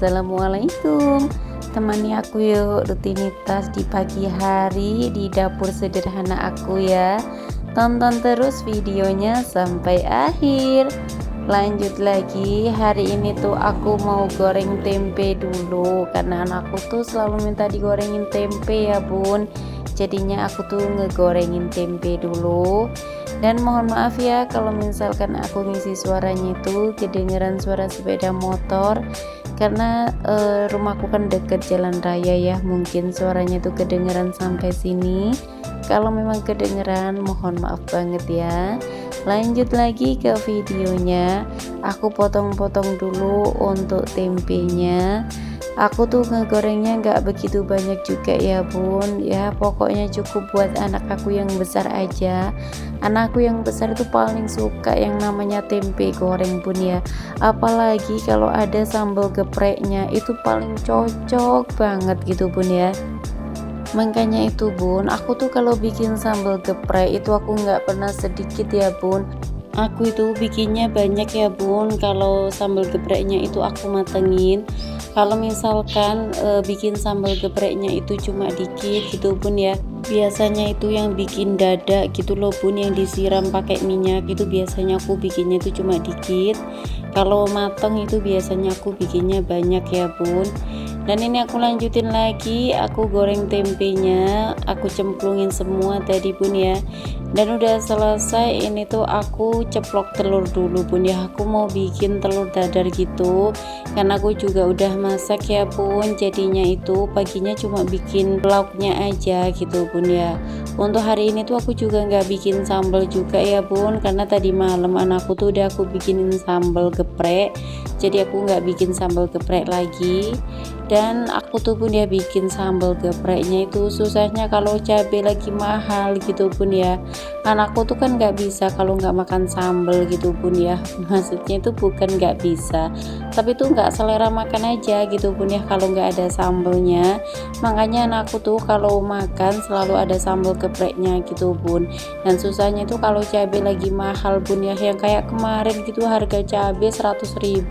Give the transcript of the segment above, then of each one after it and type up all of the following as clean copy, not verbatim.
Assalamualaikum. Temani aku yuk rutinitas di pagi hari di dapur sederhana aku ya. Tonton terus videonya sampai akhir. Lanjut lagi, hari ini tuh aku mau goreng tempe dulu karena anakku tuh selalu minta digorengin tempe ya bun. Jadinya aku tuh ngegorengin tempe dulu. Dan mohon maaf ya kalau misalkan aku ngisi suaranya itu kedengeran suara sepeda motor karena rumahku kan deket jalan raya ya, mungkin suaranya tuh kedengeran sampai sini. Kalau memang kedengeran mohon maaf banget ya. Lanjut lagi ke videonya, aku potong-potong dulu untuk tempenya. Aku tuh ngegorengnya nggak begitu banyak juga ya bun ya, pokoknya cukup buat anak aku yang besar aja. Anakku yang besar itu paling suka yang namanya tempe goreng bun ya, apalagi kalau ada sambal gepreknya itu paling cocok banget gitu bun ya. Makanya itu bun, aku tuh kalau bikin sambal geprek itu aku nggak pernah sedikit ya bun, aku itu bikinnya banyak ya bun. Kalau sambal gepreknya itu aku matengin. Kalau misalkan bikin sambal gepreknya itu cuma dikit gitu bun ya, biasanya itu yang bikin dada gitu loh bun, yang disiram pakai minyak itu biasanya aku bikinnya itu cuma dikit. Kalau mateng itu biasanya aku bikinnya banyak ya bun. Dan ini aku lanjutin lagi, aku goreng tempenya, aku cemplungin semua tadi bun ya. Dan udah selesai, ini tuh aku ceplok telur dulu bun ya, aku mau bikin telur dadar gitu karena aku juga udah masak ya bun. Jadinya itu paginya cuma bikin lauknya aja gitu bun ya. Untuk hari ini tuh aku juga nggak bikin sambal juga ya bun, karena tadi malam anakku tuh udah aku bikinin sambal geprek, jadi aku nggak bikin sambal geprek lagi. Dan aku tuh bun ya bikin sambal gepreknya itu susahnya kalau cabai lagi mahal gitu bun ya. Anakku tuh kan nggak bisa kalau nggak makan sambal gitu bun ya, maksudnya itu bukan nggak bisa, tapi tuh nggak selera makan aja gitu bun ya kalau nggak ada sambalnya. Makanya anakku tuh kalau makan selalu ada sambal gepreknya gitu bun. Dan susahnya itu kalau cabai lagi mahal bun ya, yang kayak kemarin gitu harga cabai 100.000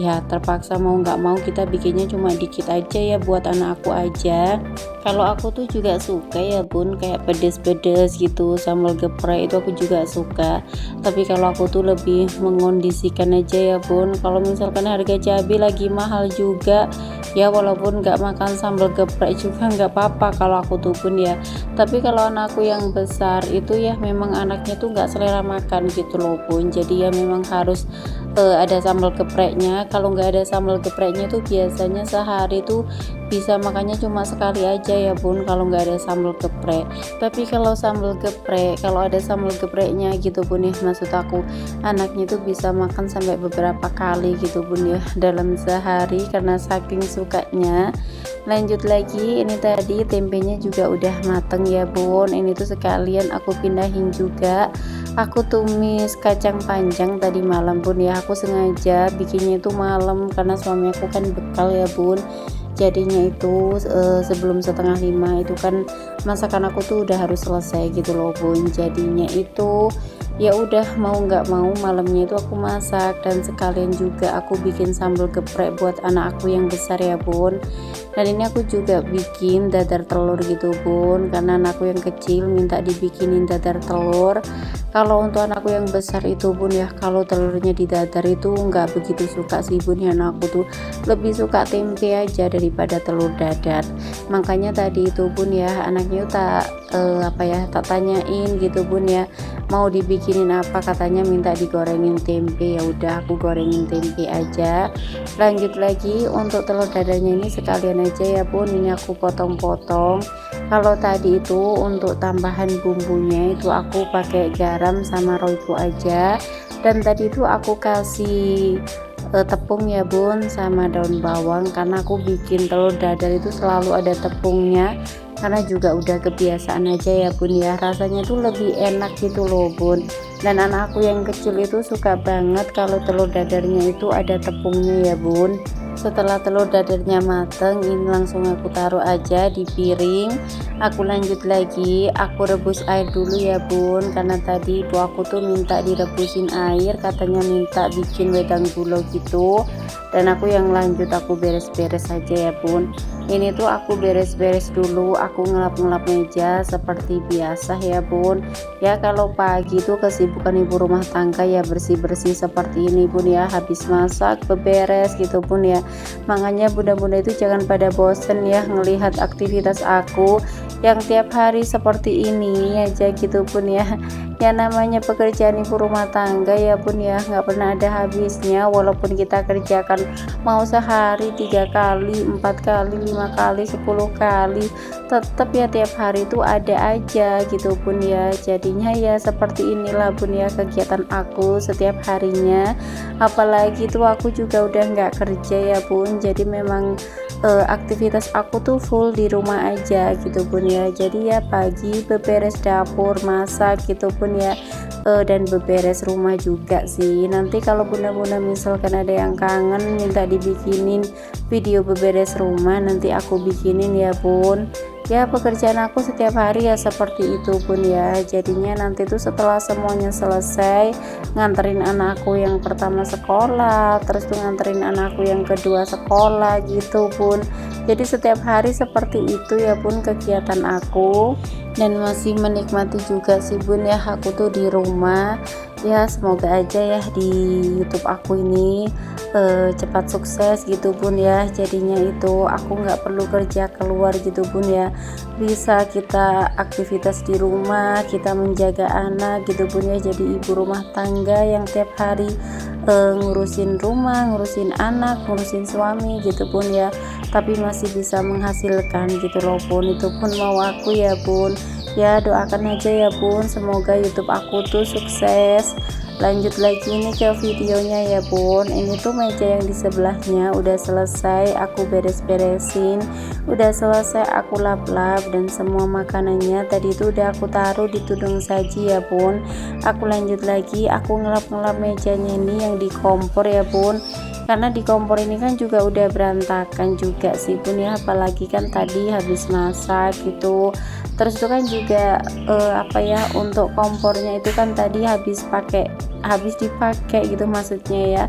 ya, terpaksa mau nggak mau kita bikinnya cuma dikit aja ya buat anak aku aja. Kalau aku tuh juga suka ya bun kayak pedes-pedes gitu, sambal geprek itu aku juga suka, tapi kalau aku tuh lebih mengondisikan aja ya bun. Kalau misalkan harga cabai lagi mahal juga ya, walaupun nggak makan sambal geprek juga nggak apa-apa kalau aku tuh bun ya. Tapi kalau anakku yang besar itu ya memang anaknya tuh nggak selera makan gitu loh bun, jadi ya memang harus ada sambal gepreknya. Kalau nggak ada sambal gepreknya tuh biasanya sehari tuh bisa makannya cuma sekali aja ya bun kalau nggak ada sambal geprek. Tapi kalau sambal geprek, kalau ada sambal gepreknya gitu bun ya, maksud aku anaknya tuh bisa makan sampai beberapa kali gitu bun ya dalam sehari karena saking sukanya. Lanjut lagi, ini tadi tempenya juga udah mateng ya bun, ini tuh sekalian aku pindahin juga. Aku tumis kacang panjang tadi malam bun ya, aku sengaja bikinnya itu malam karena suami aku kan bekal ya bun. Jadinya itu sebelum 4:30 itu kan masakan aku tuh udah harus selesai gitu loh bun. Jadinya itu ya udah mau nggak mau malamnya itu aku masak, dan sekalian juga aku bikin sambal geprek buat anak aku yang besar ya bun. Dan ini aku juga bikin dadar telur gitu bun, karena anakku yang kecil minta dibikinin dadar telur. Kalau untuk anakku yang besar itu bun ya, kalau telurnya didadar itu nggak begitu suka sih bun ya, anakku tuh lebih suka tempe aja daripada telur dadar. Makanya tadi itu bun ya anaknya tak tak tanyain gitu bun ya mau dibikinin apa, katanya minta digorengin tempe, ya udah aku gorengin tempe aja. Lanjut lagi, untuk telur dadarnya ini sekalian aja ya bun, ini aku potong-potong. Kalau tadi itu untuk tambahan bumbunya itu aku pakai garam sama royco aja, dan tadi itu aku kasih tepung ya bun sama daun bawang, karena aku bikin telur dadar itu selalu ada tepungnya karena juga udah kebiasaan aja ya bun ya, rasanya tuh lebih enak gitu loh bun. Dan anakku yang kecil itu suka banget kalau telur dadarnya itu ada tepungnya ya bun. Setelah telur dadarnya mateng, ini langsung aku taruh aja di piring. Aku lanjut lagi, aku rebus air dulu ya bun, karena tadi ibu aku tuh minta direbusin air, katanya minta bikin wedang gula gitu. dan aku yang lanjut aku beres-beres saja ya bun. Ini tuh aku beres-beres dulu, aku ngelap-ngelap meja seperti biasa ya bun. Ya kalau pagi tuh kesibukan ibu rumah tangga ya bersih-bersih seperti ini bun ya, habis masak beberes gitu bun ya. Makanya bunda-bunda itu jangan pada bosen ya ngelihat aktivitas aku yang tiap hari seperti ini aja gitu bun ya. Ya namanya pekerjaan ibu rumah tangga ya bun ya, nggak pernah ada habisnya. Walaupun kita kerjakan mau sehari 3 kali 4 kali 5 kali 10 kali, tetap ya tiap hari itu ada aja gitu bun ya. Jadinya ya seperti inilah bun ya kegiatan aku setiap harinya. Apalagi tuh aku juga udah nggak kerja ya bun, jadi memang aktivitas aku tuh full di rumah aja gitu bun ya. Jadi ya pagi beberes dapur, masak gitu pun ya, dan beberes rumah juga sih. Nanti kalau bunda-bunda misalkan ada yang kangen minta dibikinin video beberes rumah, nanti aku bikinin ya bun. Ya pekerjaan aku setiap hari ya seperti itu pun ya. Jadinya nanti tuh setelah semuanya selesai, nganterin anakku yang pertama sekolah, terus tuh nganterin anakku yang kedua sekolah gitu pun. Jadi setiap hari seperti itu ya bun kegiatan aku, dan masih menikmati juga sih bun ya aku tuh di rumah. Ya semoga aja ya di YouTube aku ini cepat sukses gitu bun ya. Jadinya itu aku nggak perlu kerja keluar gitu bun ya, bisa kita aktivitas di rumah, kita menjaga anak gitu bun ya. Jadi ibu rumah tangga yang tiap hari ngurusin rumah, ngurusin anak, ngurusin suami gitu bun ya, tapi masih bisa menghasilkan gitu loh bun. Itu pun mau aku ya bun. Ya doakan aja ya bun, semoga YouTube aku tuh sukses. Lanjut lagi nih ke videonya ya bun. Ini tuh meja yang di sebelahnya udah selesai aku beres-beresin, udah selesai aku lap-lap, dan semua makanannya tadi tuh udah aku taruh di tudung saji ya bun. Aku lanjut lagi, aku ngelap-ngelap mejanya ini yang di kompor ya bun, karena di kompor ini kan juga udah berantakan juga sih bun ya. Apalagi kan tadi habis masak gitu, terus itu kan juga apa ya, untuk kompornya itu kan tadi habis dipakai gitu, maksudnya ya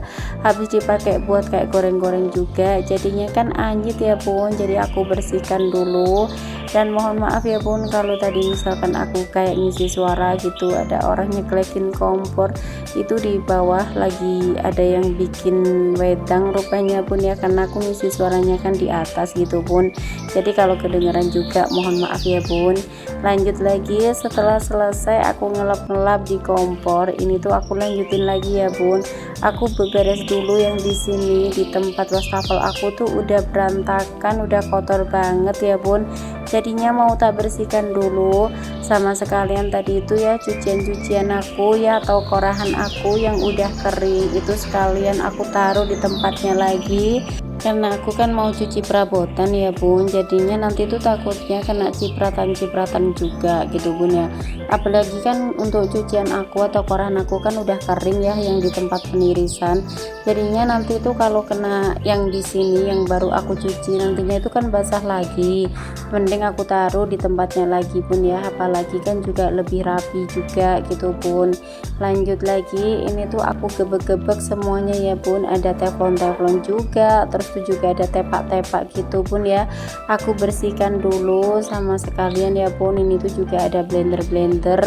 habis dipakai buat kayak goreng-goreng juga, jadinya kan anjit ya bun. Jadi aku bersihkan dulu, dan mohon maaf ya bun kalau tadi misalkan aku kayak ngisi suara gitu, ada orang nyeklekin kompor itu di bawah, lagi ada yang bikin wedang rupanya bun ya, karena aku ngisi suaranya kan di atas gitu bun. Jadi kalau kedengeran juga mohon maaf ya bun. Lanjut lagi, setelah selesai aku ngelap-ngelap di kompor ini tuh aku lanjutin lagi ya bun. Aku beberes dulu yang di sini, di tempat wastafel aku tuh udah berantakan, udah kotor banget ya bun. Jadinya mau tak bersihkan dulu, sama sekalian tadi itu ya cucian-cucian aku ya, atau korahan aku yang udah kering itu sekalian aku taruh di tempatnya lagi, karena aku kan mau cuci perabotan ya bun. Jadinya nanti tuh takutnya kena cipratan-cipratan juga gitu bun ya. Apalagi kan untuk cucian aku atau koran aku kan udah kering ya yang di tempat penirisan. Jadinya nanti tuh kalau kena yang di sini yang baru aku cuci, nantinya itu kan basah lagi. Mending aku taruh di tempatnya lagi bun ya. Apalagi kan juga lebih rapi juga gitu bun. Lanjut lagi, ini tuh aku gebek-gebek semuanya ya bun. Ada teflon-teflon juga, terus itu juga ada tepak-tepak gitu bun ya. Aku bersihkan dulu sama sekalian ya bun. Ini tuh juga ada blender-blender,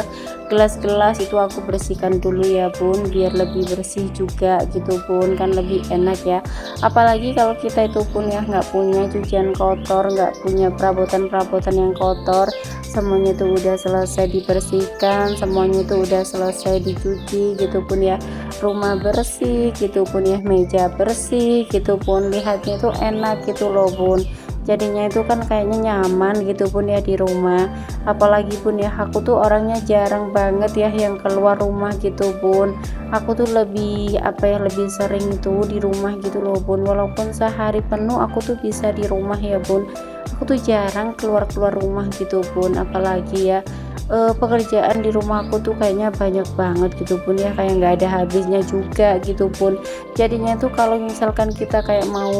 gelas-gelas itu aku bersihkan dulu ya bun, biar lebih bersih juga gitu bun, kan lebih enak ya. Apalagi kalau kita itu pun ya nggak punya cucian kotor, nggak punya perabotan-perabotan yang kotor, semuanya itu udah selesai dibersihkan, semuanya itu udah selesai dicuci gitu pun ya, rumah bersih gitu pun ya, meja bersih gitu pun, lihatnya itu enak gitu loh bun. Jadinya itu kan kayaknya nyaman gitu pun ya di rumah. Apalagi pun ya aku tuh orangnya jarang banget ya yang keluar rumah gitu bun. Aku tuh lebih lebih sering itu di rumah gitu loh bun. Walaupun sehari penuh aku tuh bisa di rumah ya bun, aku tuh jarang keluar rumah gitu bun. Apalagi ya pekerjaan di rumahku tuh kayaknya banyak banget gitu pun ya, kayak nggak ada habisnya juga gitu pun. Jadinya tuh kalau misalkan kita kayak mau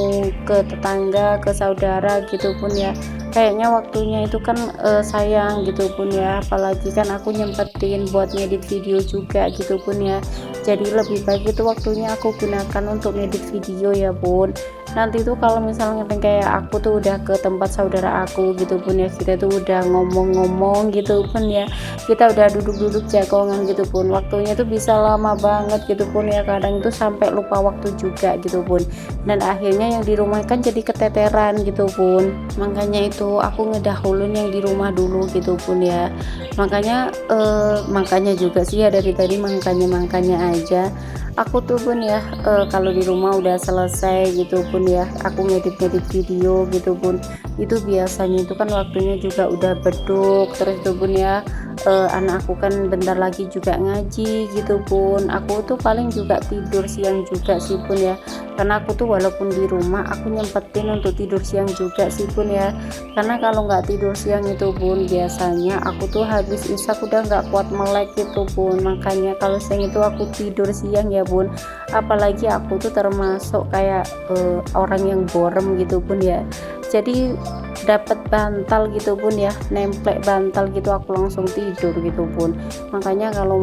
ke tetangga, ke saudara gitu pun ya, kayaknya waktunya itu kan sayang gitu pun ya, apalagi kan aku nyempetin buat ngedit video juga gitu pun ya. Jadi lebih baik itu waktunya aku gunakan untuk ngedit video ya bun. Nanti tuh kalau misalnya kayak aku tuh udah ke tempat saudara aku gitu pun ya, kita tuh udah ngomong-ngomong gitu pun ya, kita udah duduk-duduk jagongan gitu pun, waktunya tuh bisa lama banget gitu pun ya, kadang itu sampai lupa waktu juga gitu pun, dan akhirnya yang di rumah kan jadi keteteran gitu pun. Makanya itu aku ngedahulun yang di rumah dulu gitu pun ya. Makanya juga sih ya dari tadi makanya aja aku tuh pun ya, kalau di rumah udah selesai gitu pun ya, aku ngedit-ngedit video gitu pun, itu biasanya itu kan waktunya juga udah beduk, terus itu pun ya, anak aku kan bentar lagi juga ngaji gitu pun, aku tuh paling juga tidur siang juga sih pun ya, karena aku tuh walaupun di rumah aku nyempetin untuk tidur siang juga sih pun ya, karena kalau nggak tidur siang itu pun biasanya aku tuh habis isak udah nggak kuat melek gitu pun, makanya kalau siang itu aku tidur siang ya bun. Apalagi aku tuh termasuk kayak orang yang borem gitu pun ya, jadi dapat bantal gitu pun ya, nemplek bantal gitu aku langsung tidur gitu pun. Makanya kalau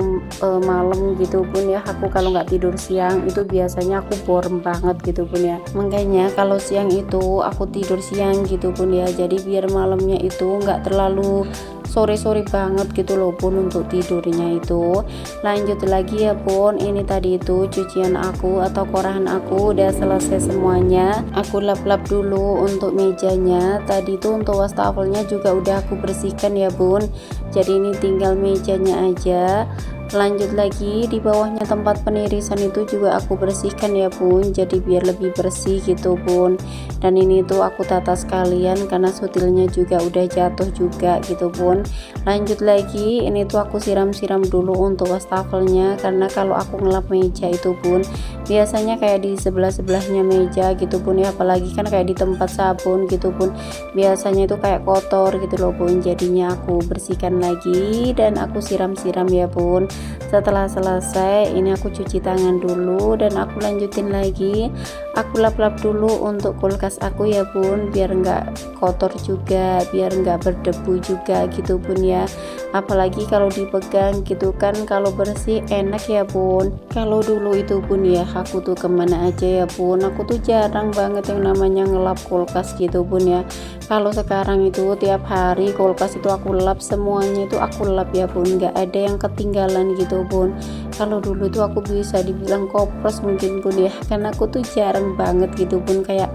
malam gitu pun ya, aku kalau nggak tidur siang itu biasanya aku borem banget gitu pun ya, makanya kalau siang itu aku tidur siang gitu pun ya, jadi biar malamnya itu nggak terlalu sore-sore banget gitu loh pun untuk tidurnya itu. Lanjut lagi ya pun, ini tadi itu cucian aku atau koran aku udah selesai semuanya, aku lap-lap dulu untuk mejanya. Tadi tuh untuk wastafelnya juga udah aku bersihkan ya bun, jadi ini tinggal mejanya aja. Lanjut lagi di bawahnya tempat penirisan itu juga aku bersihkan ya bun, jadi biar lebih bersih gitu bun. Dan ini tuh aku tata sekalian karena sutilnya juga udah jatuh juga gitu bun. Lanjut lagi, ini tuh aku siram-siram dulu untuk wastafelnya, karena kalau aku ngelap meja itu bun biasanya kayak di sebelah-sebelahnya meja gitu bun ya, apalagi kan kayak di tempat sabun gitu bun, biasanya itu kayak kotor gitu loh bun, jadinya aku bersihkan lagi dan aku siram-siram ya bun. Setelah selesai ini aku cuci tangan dulu dan aku lanjutin lagi, aku lap-lap dulu untuk kulkas aku ya bun, biar enggak kotor juga, biar enggak berdebu juga gitu bun ya, apalagi kalau dipegang gitu kan, kalau bersih enak ya bun. Kalau dulu itu bun ya, aku tuh kemana aja ya bun, aku tuh jarang banget yang namanya ngelap kulkas gitu bun ya. Kalau sekarang itu tiap hari kulkas itu aku lap, semuanya itu aku lap ya bun, nggak ada yang ketinggalan gitu bun. Kalau dulu itu aku bisa dibilang kopros mungkin bun ya, karena aku tuh jarang banget gitu bun kayak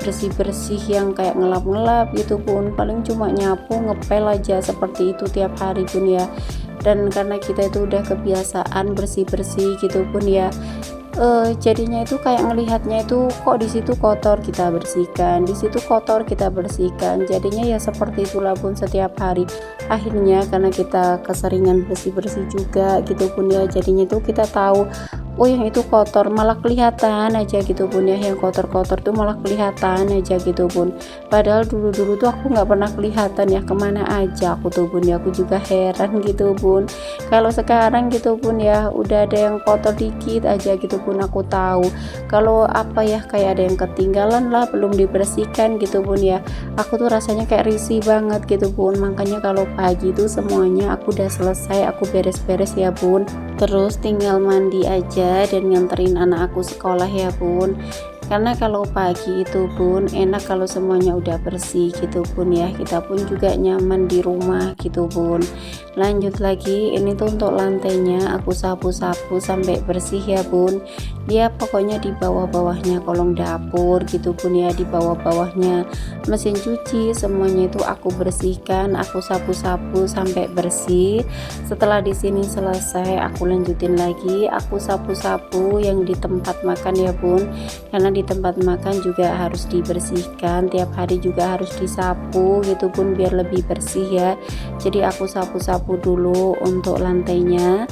bersih-bersih yang kayak ngelap-ngelap gitu pun, paling cuma nyapu ngepel aja seperti itu tiap hari pun ya. Dan karena kita itu udah kebiasaan bersih-bersih gitu pun ya, jadinya itu kayak ngelihatnya itu kok di situ kotor kita bersihkan, di situ kotor kita bersihkan, jadinya ya seperti itulah pun setiap hari. Akhirnya karena kita keseringan bersih-bersih juga gitu pun ya, jadinya itu kita tahu oh yang itu kotor malah kelihatan aja gitu bun ya, yang kotor-kotor tuh malah kelihatan aja gitu bun, padahal dulu-dulu tuh aku nggak pernah kelihatan ya kemana aja aku tuh bun ya, aku juga heran gitu bun. Kalau sekarang gitu bun ya, udah ada yang kotor dikit aja gitu bun aku tahu, kalau apa ya kayak ada yang ketinggalan lah belum dibersihkan gitu bun ya, aku tuh rasanya kayak risih banget gitu bun. Makanya kalau pagi tuh semuanya aku udah selesai, aku beres-beres ya bun, terus tinggal mandi aja dan nganterin anak aku sekolah ya bun. Karena kalau pagi itu bun enak kalau semuanya udah bersih gitu bun ya, kita pun juga nyaman di rumah gitu bun. Lanjut lagi, ini tuh untuk lantainya aku sapu-sapu sampai bersih ya bun, dia pokoknya di bawah-bawahnya kolong dapur gitu bun ya, di bawah-bawahnya mesin cuci semuanya itu aku bersihkan, aku sapu-sapu sampai bersih. Setelah di sini selesai aku lanjutin lagi, aku sapu-sapu yang di tempat makan ya bun, karena di tempat makan juga harus dibersihkan, tiap hari juga harus disapu gitu pun biar lebih bersih ya. Jadi aku sapu-sapu dulu untuk lantainya.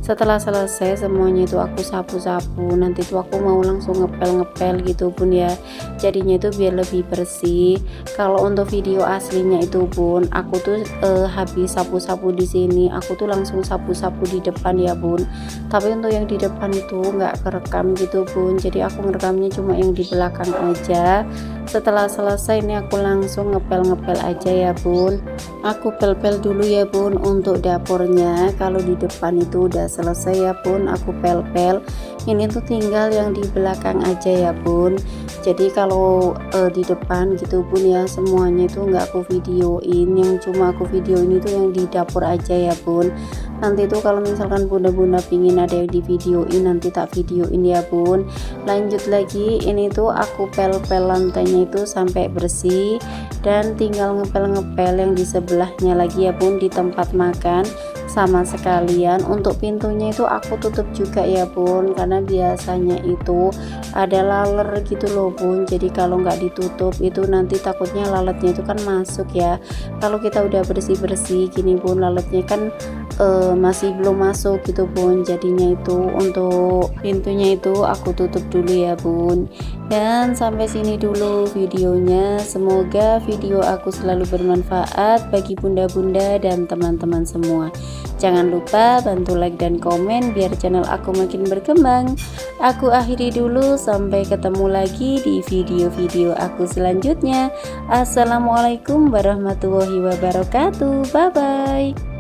Setelah selesai semuanya itu aku sapu-sapu, nanti itu aku mau langsung ngepel-ngepel gitu bun ya, jadinya itu biar lebih bersih. Kalau untuk video aslinya itu bun, aku tuh habis sapu-sapu di sini aku tuh langsung sapu-sapu di depan ya bun, tapi untuk yang di depan itu nggak kerekam gitu bun, jadi aku ngerekamnya cuma yang di belakang aja. Setelah selesai ini aku langsung ngepel-ngepel aja ya bun. Aku pel-pel dulu ya bun untuk dapurnya. Kalau di depan itu udah selesai ya bun, aku pel-pel. Ini tuh tinggal yang di belakang aja ya bun. Jadi kalau di depan gitu bun ya, semuanya itu nggak aku videoin, yang cuma aku video ini tuh yang di dapur aja ya bun. Nanti tuh kalau misalkan bunda-bunda pingin ada yang di videoin, nanti tak videoin ya bun. Lanjut lagi, ini tuh aku pel-pel lantainya itu sampai bersih, dan tinggal ngepel-ngepel yang di sebelahnya lagi ya bun, di tempat makan sama sekalian. Untuk pintunya itu aku tutup juga ya bun, karena biasanya itu ada laler gitu loh bun, jadi kalau nggak ditutup itu nanti takutnya lalatnya itu kan masuk ya. Kalau kita udah bersih-bersih gini bun, lalatnya kan masih belum masuk gitu bun, jadinya itu untuk pintunya itu aku tutup dulu ya bun. Dan sampai sini dulu videonya, semoga video aku selalu bermanfaat bagi bunda-bunda dan teman-teman semua. Jangan lupa bantu like dan komen biar channel aku makin berkembang. Aku akhiri dulu, sampai ketemu lagi di video-video aku selanjutnya. Assalamualaikum warahmatullahi wabarakatuh. Bye bye.